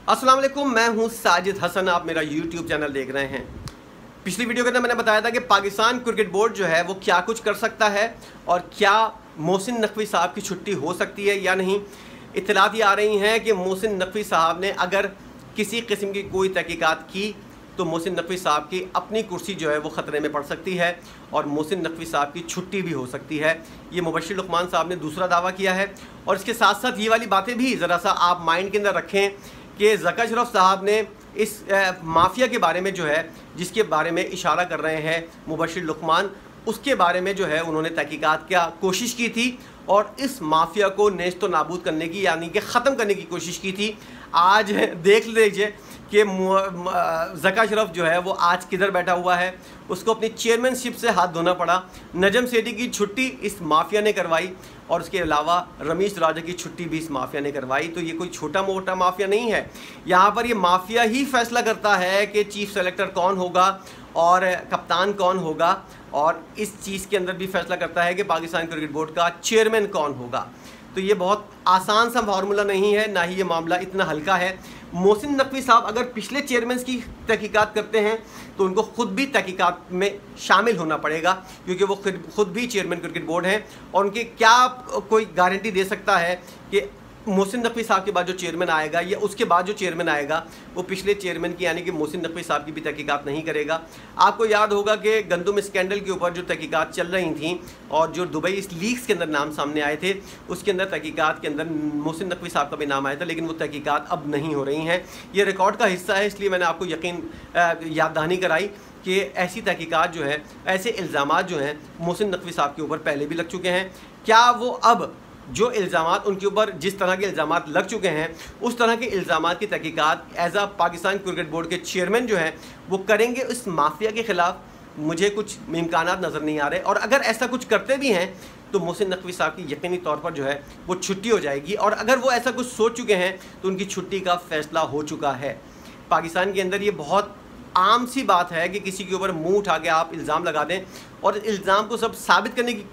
अस्सलाम वालेकुम, मैं हूं साजिद हसन। आप मेरा YouTube चैनल देख रहे हैं। पिछली वीडियो के अंदर मैंने बताया था कि पाकिस्तान क्रिकेट बोर्ड जो है वो क्या कुछ कर सकता है और क्या मोहसिन नकवी साहब की छुट्टी हो सकती है या नहीं। इत्तलात ये आ रही हैं कि मोहसिन नकवी साहब ने अगर किसी किस्म की कोई तहकीकात की तो मोहसिन नकवी साहब की अपनी कुर्सी जो है वो ख़तरे में पड़ सकती है और मोहसिन नकवी साहब की छुट्टी भी हो सकती है। ये मुबश्शिर लुकमान साहब ने दूसरा दावा किया है। और इसके साथ साथ ये वाली बातें भी ज़रा सा आप माइंड के अंदर रखें कि ज़का अशरफ साहब ने इस माफिया के बारे में जो है, जिसके बारे में इशारा कर रहे हैं मुबश्शिर लुकमान, उसके बारे में जो है उन्होंने तहकीकात की कोशिश की थी और इस माफिया को नेस्तो नाबूद करने की यानी कि ख़त्म करने की कोशिश की थी। आज देख लीजिए कि ज़का अशरफ जो है वो आज किधर बैठा हुआ है। उसको अपनी चेयरमैनशिप से हाथ धोना पड़ा। नजम सेठी की छुट्टी इस माफिया ने करवाई और उसके अलावा रमीश राजा की छुट्टी भी इस माफिया ने करवाई। तो ये कोई छोटा मोटा माफिया नहीं है। यहाँ पर ये माफिया ही फैसला करता है कि चीफ सेलेक्टर कौन होगा और कप्तान कौन होगा, और इस चीज़ के अंदर भी फैसला करता है कि पाकिस्तान क्रिकेट बोर्ड का चेयरमैन कौन होगा। तो ये बहुत आसान सा फार्मूला नहीं है, ना ही ये मामला इतना हल्का है। मोहसिन नकवी साहब अगर पिछले चेयरमैन की तहकीकात करते हैं तो उनको खुद भी तहकीकात में शामिल होना पड़ेगा, क्योंकि वो खुद भी चेयरमैन क्रिकेट बोर्ड हैं। और उनके क्या कोई गारंटी दे सकता है कि मोहसिन नकवी साहब के बाद जो चेयरमैन आएगा या उसके बाद जो चेयरमैन आएगा वो पिछले चेयरमैन की यानी कि मोहसिन नकवी साहब की भी तहकीकात नहीं करेगा। आपको याद होगा कि गंदुम स्कैंडल के ऊपर जो तहकीकात चल रही थी और जो दुबई इस लीग्स के अंदर नाम सामने आए थे, उसके अंदर तहकीकात के अंदर मोहसिन नकवी साहब का भी नाम आया था, लेकिन वो तहकीकात अब नहीं हो रही हैं। ये रिकॉर्ड का हिस्सा है, इसलिए मैंने आपको याद दहानी कराई कि ऐसी तहकीकात जो है, ऐसे इल्ज़ामात जो हैं मोहसिन नकवी साहब के ऊपर पहले भी लग चुके हैं। क्या वो अब जो इल्ज़ामात उनके ऊपर जिस तरह के इल्ज़ामात लग चुके हैं उस तरह के इल्ज़ामात की तहकीकात एज आ पाकिस्तान क्रिकेट बोर्ड के चेयरमैन जो हैं वो करेंगे इस माफिया के ख़िलाफ़? मुझे कुछ इम्कानात नज़र नहीं आ रहे। और अगर ऐसा कुछ करते भी हैं तो मोहसिन नकवी साहब की यकीनी तौर पर जो है वो छुट्टी हो जाएगी। और अगर वो ऐसा कुछ सोच चुके हैं तो उनकी छुट्टी का फ़ैसला हो चुका है। पाकिस्तान के अंदर ये बहुत आम सी बात है कि किसी के ऊपर मुंह उठा के आप इल्ज़ाम लगा दें और इल्ज़ाम को सब साबित करने की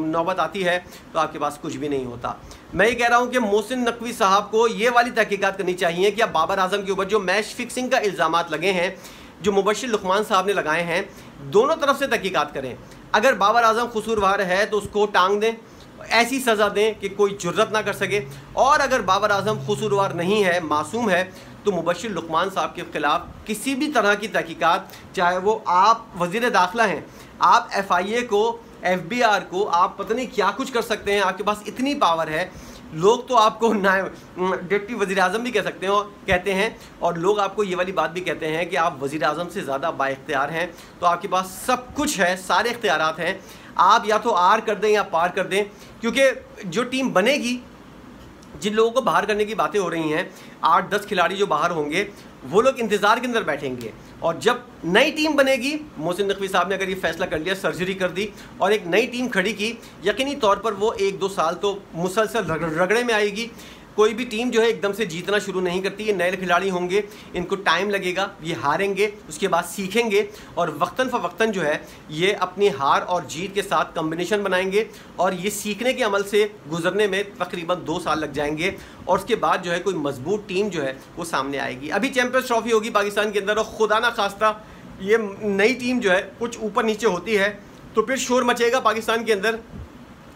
नौबत आती है तो आपके पास कुछ भी नहीं होता। मैं ये कह रहा हूँ कि मोहसिन नकवी साहब को ये वाली तहकीकात करनी चाहिए कि अब बाबर आजम के ऊपर जो मैच फिक्सिंग का इल्ज़ामात लगे हैं, जो मुबश्शिर लुकमान साहब ने लगाए हैं, दोनों तरफ से तहकीकात करें। अगर बाबर आजम कसूरवार है तो उसको टांग दें, ऐसी सज़ा दें कि कोई जुर्रत ना कर सके। और अगर बाबर आजम कसूरवार नहीं है, मासूम है, तो मुबश्शिर लुकमान साहब के ख़िलाफ़ किसी भी तरह की तहकीकात, चाहे वो आप वज़ीर दाखिला हैं, आप FIA को, FBR को, आप पता नहीं क्या कुछ कर सकते हैं। आपके पास इतनी पावर है। लोग तो आपको डिप्टी वज़ीर आज़म भी कह सकते हैं और कहते हैं, और लोग आपको ये वाली बात भी कहते हैं कि आप वज़ीर आज़म से ज़्यादा बाइख्तियार हैं। तो आपके पास सब कुछ है, सारे इख्तियारात हैं। आप या तो आर कर दें या पार कर दें, क्योंकि जो टीम बनेगी, जिन लोगों को बाहर करने की बातें हो रही हैं, 8-10 खिलाड़ी जो बाहर होंगे वो लोग इंतज़ार के अंदर बैठेंगे। और जब नई टीम बनेगी, मोहसिन नकवी साहब ने अगर ये फैसला कर लिया, सर्जरी कर दी और एक नई टीम खड़ी की, यकीनी तौर पर वो 1-2 साल तो मुसलसल रगड़े में आएगी। कोई भी टीम जो है एकदम से जीतना शुरू नहीं करती। ये नए खिलाड़ी होंगे, इनको टाइम लगेगा, ये हारेंगे, उसके बाद सीखेंगे और वक्तन फ़वक्तन जो है ये अपनी हार और जीत के साथ कम्बिनेशन बनाएंगे और ये सीखने के अमल से गुजरने में तकरीबन 2 साल लग जाएंगे और उसके बाद जो है कोई मजबूत टीम जो है वो सामने आएगी। अभी चैम्पियंस ट्रॉफी होगी पाकिस्तान के अंदर और खुदा ना खास्ता ये नई टीम जो है कुछ ऊपर नीचे होती है तो फिर शोर मचेगा पाकिस्तान के अंदर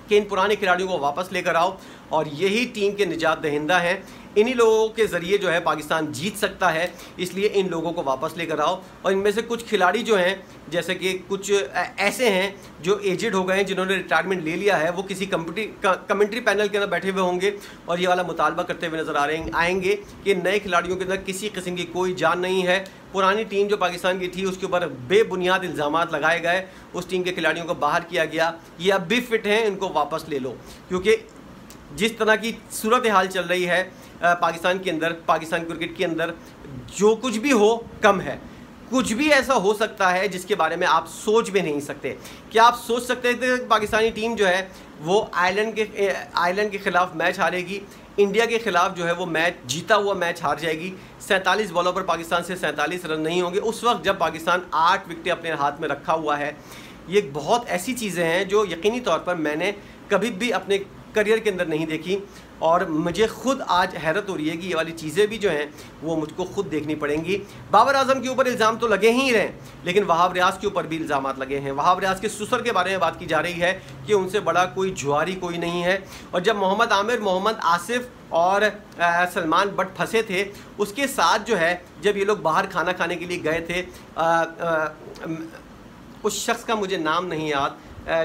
कि इन पुराने खिलाड़ियों को वापस लेकर आओ। और यही टीम के निजात दहिंदा हैं। इन्हीं लोगों के ज़रिए जो है पाकिस्तान जीत सकता है, इसलिए इन लोगों को वापस लेकर आओ। और इनमें से कुछ खिलाड़ी जो हैं, जैसे कि कुछ ऐसे हैं जो एजेड हो गए हैं, जिन्होंने रिटायरमेंट ले लिया है, वो किसी कमेंट्री पैनल के अंदर बैठे हुए होंगे और ये वाला मुतालबा करते हुए नज़र आएंगे कि नए खिलाड़ियों के अंदर किसी किस्म की कोई जान नहीं है। पुरानी टीम जो पाकिस्तान की थी उसके ऊपर बेबुनियाद इल्ज़ामात लगाए गए, उस टीम के खिलाड़ियों को बाहर किया गया। ये अब भी फिट हैं, इनको वापस ले लो। क्योंकि जिस तरह की सूरत हाल चल रही है पाकिस्तान के अंदर, पाकिस्तान क्रिकेट के अंदर, जो कुछ भी हो कम है। कुछ भी ऐसा हो सकता है जिसके बारे में आप सोच भी नहीं सकते। क्या आप सोच सकते थे कि पाकिस्तानी टीम जो है वो आयरलैंड के ख़िलाफ़ मैच हारेगी, इंडिया के ख़िलाफ़ जो है वो मैच जीता हुआ मैच हार जाएगी, 47 बॉलों पर पाकिस्तान से 47 रन नहीं होंगे उस वक्त जब पाकिस्तान 8 विकेटें अपने हाथ में रखा हुआ है? ये बहुत ऐसी चीज़ें हैं जो यकीनी तौर पर मैंने कभी भी अपने करियर के अंदर नहीं देखी। और मुझे खुद आज हैरत हो रही है कि ये वाली चीज़ें भी जो हैं वो मुझको खुद देखनी पड़ेंगी। बाबर आजम के ऊपर इल्ज़ाम तो लगे ही रहे, लेकिन वहाब रियाज के ऊपर भी इल्ज़ाम लगे हैं। वहाब रियाज के ससुर के बारे में बात की जा रही है कि उनसे बड़ा कोई जुआरी कोई नहीं है। और जब मोहम्मद आमिर, मोहम्मद आसिफ और सलमान बट फंसे थे, उसके साथ जो है जब ये लोग बाहर खाना खाने के लिए गए थे, उस शख्स का मुझे नाम नहीं याद,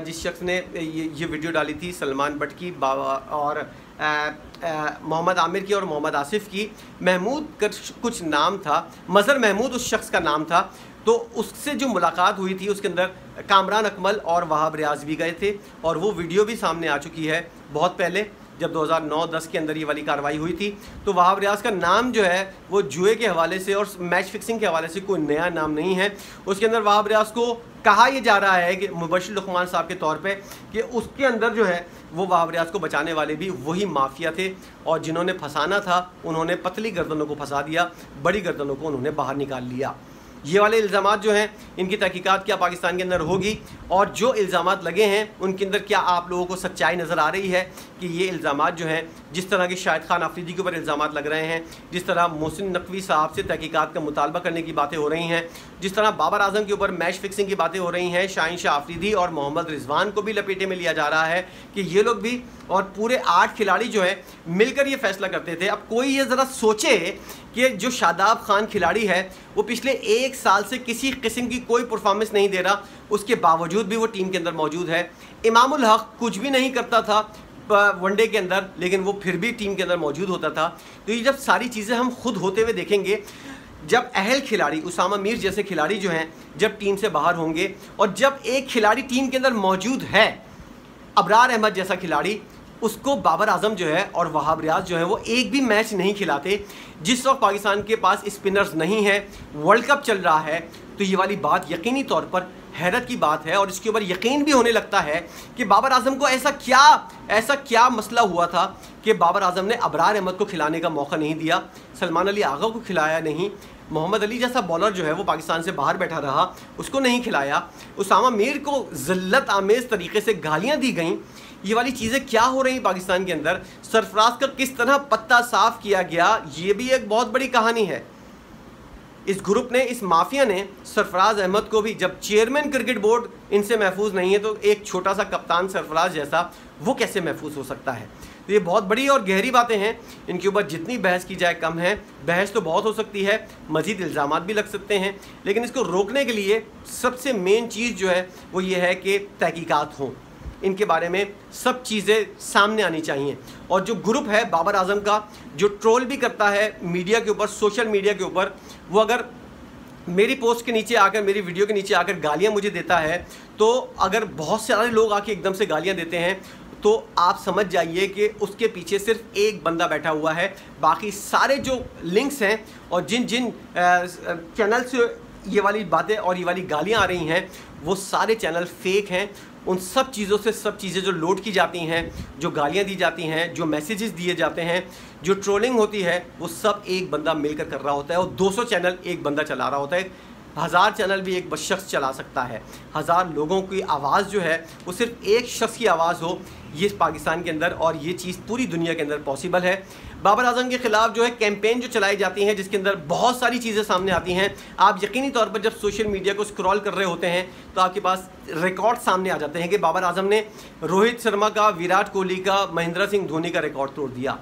जिस शख्स ने ये वीडियो डाली थी सलमान बट की और मोहम्मद आमिर की और मोहम्मद आसिफ की, महमूद का कुछ नाम था, मज़हर महमूद उस शख्स का नाम था। तो उससे जो मुलाकात हुई थी उसके अंदर कामरान अकमल और वहाब रियाज भी गए थे, और वो वीडियो भी सामने आ चुकी है बहुत पहले, जब 2009-10 के अंदर ये वाली कार्रवाई हुई थी। तो वहाब रियाज का नाम जो है वो जुए के हवाले से और मैच फिक्सिंग के हवाले से कोई नया नाम नहीं है। उसके अंदर वहाब रियाज को कहा यह जा रहा है कि मुबशिर लुकमान साहब के तौर पे कि उसके अंदर जो है वो वहाब रियाज को बचाने वाले भी वही माफिया थे, और जिन्होंने फंसाना था उन्होंने पतली गर्दनों को फंसा दिया, बड़ी गर्दनों को उन्होंने बाहर निकाल लिया। ये वाले इल्ज़ामात जो हैं इनकी तहकीकात क्या पाकिस्तान के अंदर होगी, और जो इल्ज़ामात लगे हैं उनके अंदर क्या आप लोगों को सच्चाई नज़र आ रही है कि ये इल्ज़ामात जो हैं, जिस तरह के शाहिद खान आफरीदी के ऊपर इल्ज़ामात लग रहे हैं, जिस तरह मोहसिन नकवी साहब से तहकीकात का मुतालबा करने की बातें हो रही हैं, जिस तरह बाबर आजम के ऊपर मैच फिक्सिंग की बातें हो रही हैं, शाहीन शाह आफरीदी और मोहम्मद रिजवान को भी लपेटे में लिया जा रहा है कि ये लोग भी और पूरे 8 खिलाड़ी जो है मिलकर ये फैसला करते थे। अब कोई ये ज़रा सोचे कि जो शादाब खान खिलाड़ी है वो पिछले 1 साल से किसी किस्म की कोई परफॉर्मेंस नहीं दे रहा, उसके बावजूद भी वो टीम के अंदर मौजूद है। इमामुल हक कुछ भी नहीं करता था वनडे के अंदर, लेकिन वो फिर भी टीम के अंदर मौजूद होता था। तो ये जब सारी चीज़ें हम खुद होते हुए देखेंगे, जब अहल खिलाड़ी उसामा मीर जैसे खिलाड़ी जो हैं जब टीम से बाहर होंगे, और जब एक खिलाड़ी टीम के अंदर मौजूद है, अबरार अहमद जैसा खिलाड़ी, उसको बाबर आजम जो है और वहाब रियाज जो है वो एक भी मैच नहीं खिलाते। जिस वक्त पाकिस्तान के पास स्पिनर्स नहीं है, वर्ल्ड कप चल रहा है, तो ये वाली बात यकीनी तौर पर हैरत की बात है। और इसके ऊपर यकीन भी होने लगता है कि बाबर आजम को ऐसा क्या मसला हुआ था कि बाबर आजम ने अबरार अहमद को खिलाने का मौका नहीं दिया, सलमान अली आगा को खिलाया नहीं, मोहम्मद अली जैसा बॉलर जो है वो पाकिस्तान से बाहर बैठा रहा, उसको नहीं खिलाया, उसामा मीर को ज़िल्लत आमेज़ तरीके से गालियाँ दी गई। ये वाली चीज़ें क्या हो रही पाकिस्तान के अंदर, सरफराज का किस तरह पत्ता साफ किया गया, ये भी एक बहुत बड़ी कहानी है। इस ग्रुप ने, इस माफिया ने सरफराज अहमद को भी, जब चेयरमैन क्रिकेट बोर्ड इनसे महफूज नहीं है, तो एक छोटा सा कप्तान सरफराज जैसा वो कैसे महफूज हो सकता है। तो ये बहुत बड़ी और गहरी बातें हैं, इनके ऊपर जितनी बहस की जाए कम है। बहस तो बहुत हो सकती है, मज़ीद इल्ज़ामात भी लग सकते हैं, लेकिन इसको रोकने के लिए सबसे मेन चीज़ जो है वो ये है कि तहकीकात हों, इनके बारे में सब चीज़ें सामने आनी चाहिए। और जो ग्रुप है बाबर आजम का, जो ट्रोल भी करता है मीडिया के ऊपर, सोशल मीडिया के ऊपर, वो अगर मेरी पोस्ट के नीचे आकर, मेरी वीडियो के नीचे आकर गालियां मुझे देता है, तो अगर बहुत सारे लोग आके एकदम से गालियां देते हैं, तो आप समझ जाइए कि उसके पीछे सिर्फ एक बंदा बैठा हुआ है। बाकी सारे जो लिंक्स हैं और जिन जिन चैनल से ये वाली बातें और ये वाली गालियां आ रही हैं, वो सारे चैनल फेक हैं। उन सब चीज़ों से सब चीज़ें जो लोड की जाती हैं, जो गालियां दी जाती हैं, जो मैसेजेस दिए जाते हैं, जो ट्रोलिंग होती है, वो सब एक बंदा मिलकर कर रहा होता है। और 200 चैनल एक बंदा चला रहा होता है, 1000 चैनल भी एक शख्स चला सकता है। 1000 लोगों की आवाज़ जो है वो सिर्फ एक शख्स की आवाज़ हो, ये पाकिस्तान के अंदर और ये चीज़ पूरी दुनिया के अंदर पॉसिबल है। बाबर आजम के ख़िलाफ़ जो है कैंपेन जो चलाई जाती हैं, जिसके अंदर बहुत सारी चीज़ें सामने आती हैं, आप यकीनी तौर पर जब सोशल मीडिया को स्क्रॉल कर रहे होते हैं तो आपके पास रिकॉर्ड सामने आ जाते हैं कि बाबर आजम ने रोहित शर्मा का, विराट कोहली का, महेंद्र सिंह धोनी का रिकॉर्ड तोड़ दिया।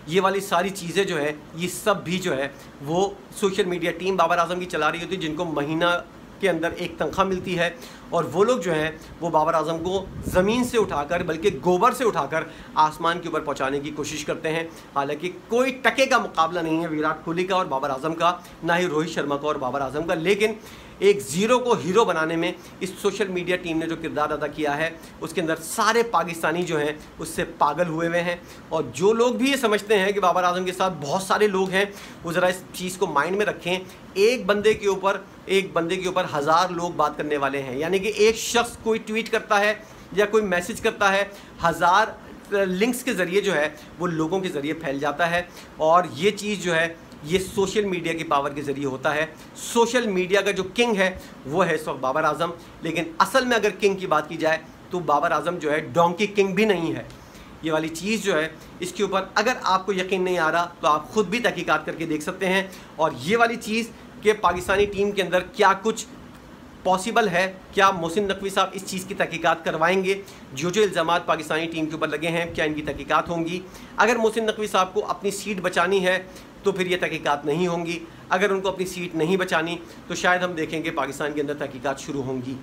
ये वाली सारी चीज़ें जो है, ये सब भी जो है वो social media team Babar Azam की चला रही होती है, जिनको महीना के अंदर एक तनख्वाह मिलती है, और वो लोग जो हैं वो बाबर आजम को ज़मीन से उठाकर, बल्कि गोबर से उठाकर आसमान के ऊपर पहुंचाने की कोशिश करते हैं। हालांकि कोई टके का मुकाबला नहीं है विराट कोहली का और बाबर आजम का, ना ही रोहित शर्मा का और बाबर आजम का, लेकिन एक ज़ीरो को हीरो बनाने में इस सोशल मीडिया टीम ने जो किरदार अदा किया है, उसके अंदर सारे पाकिस्तानी जो हैं उससे पागल हुए हुए हैं। और जो लोग भी ये समझते हैं कि बाबर आजम के साथ बहुत सारे लोग हैं, वो ज़रा इस चीज़ को माइंड में रखें। एक बंदे के ऊपर 1000 लोग बात करने वाले हैं, यानी कि एक शख्स कोई ट्वीट करता है या कोई मैसेज करता है, 1000 लिंक्स के ज़रिए जो है वो लोगों के ज़रिए फैल जाता है। और ये चीज़ जो है ये सोशल मीडिया की पावर के ज़रिए होता है। सोशल मीडिया का जो किंग है वो है इस वक्त बाबर आजम, लेकिन असल में अगर किंग की बात की जाए तो बाबर आजम जो है डोंकी किंग भी नहीं है। ये वाली चीज़ जो है इसके ऊपर अगर आपको यकीन नहीं आ रहा तो आप खुद भी तहकीकात करके देख सकते हैं। और ये वाली चीज़ कि पाकिस्तानी टीम के अंदर क्या कुछ पॉसिबल है, क्या मोहसिन नकवी साहब इस चीज़ की तहकीकात करवाएंगे, जो इल्ज़ामात पाकिस्तानी टीम के ऊपर लगे हैं क्या इनकी तहकीकात होंगी। अगर मोहसिन नकवी साहब को अपनी सीट बचानी है तो फिर ये तहकीकात नहीं होंगी, अगर उनको अपनी सीट नहीं बचानी तो शायद हम देखेंगे पाकिस्तान के अंदर तहकीकात शुरू होंगी।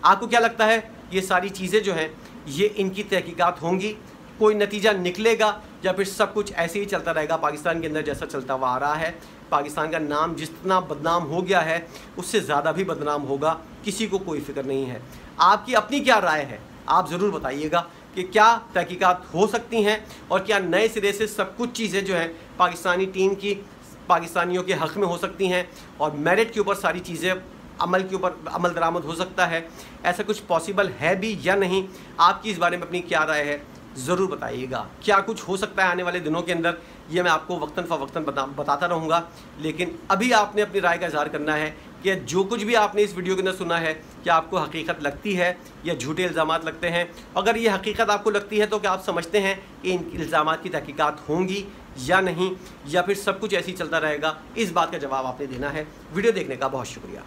आपको क्या लगता है ये सारी चीज़ें जो हैं ये इनकी तहकीकात होंगी, कोई नतीजा निकलेगा या फिर सब कुछ ऐसे ही चलता रहेगा पाकिस्तान के अंदर जैसा चलता हुआ आ रहा है। पाकिस्तान का नाम जितना बदनाम हो गया है उससे ज़्यादा भी बदनाम होगा, किसी को कोई फिक्र नहीं है। आपकी अपनी क्या राय है आप ज़रूर बताइएगा कि क्या तहकीकात हो सकती हैं और क्या नए सिरे से सब कुछ चीज़ें जो हैं पाकिस्तानी टीम की पाकिस्तानियों के हक़ में हो सकती हैं और मेरिट के ऊपर सारी चीज़ें अमल के ऊपर अमल दरामद हो सकता है, ऐसा कुछ पॉसिबल है भी या नहीं। आपकी इस बारे में अपनी क्या राय है ज़रूर बताइएगा। क्या कुछ हो सकता है आने वाले दिनों के अंदर ये मैं आपको वक्तन फ़वक्तन बताता रहूँगा, लेकिन अभी आपने अपनी राय का इज़हार करना है कि जो कुछ भी आपने इस वीडियो के अंदर सुना है क्या आपको हकीकत लगती है या झूठे इल्ज़ामात लगते हैं। अगर ये हकीकत आपको लगती है तो क्या आप समझते हैं कि इन इल्ज़ामात की तहकीकात होंगी या नहीं, या फिर सब कुछ ऐसे ही चलता रहेगा। इस बात का जवाब आपने देना है। वीडियो देखने का बहुत शुक्रिया।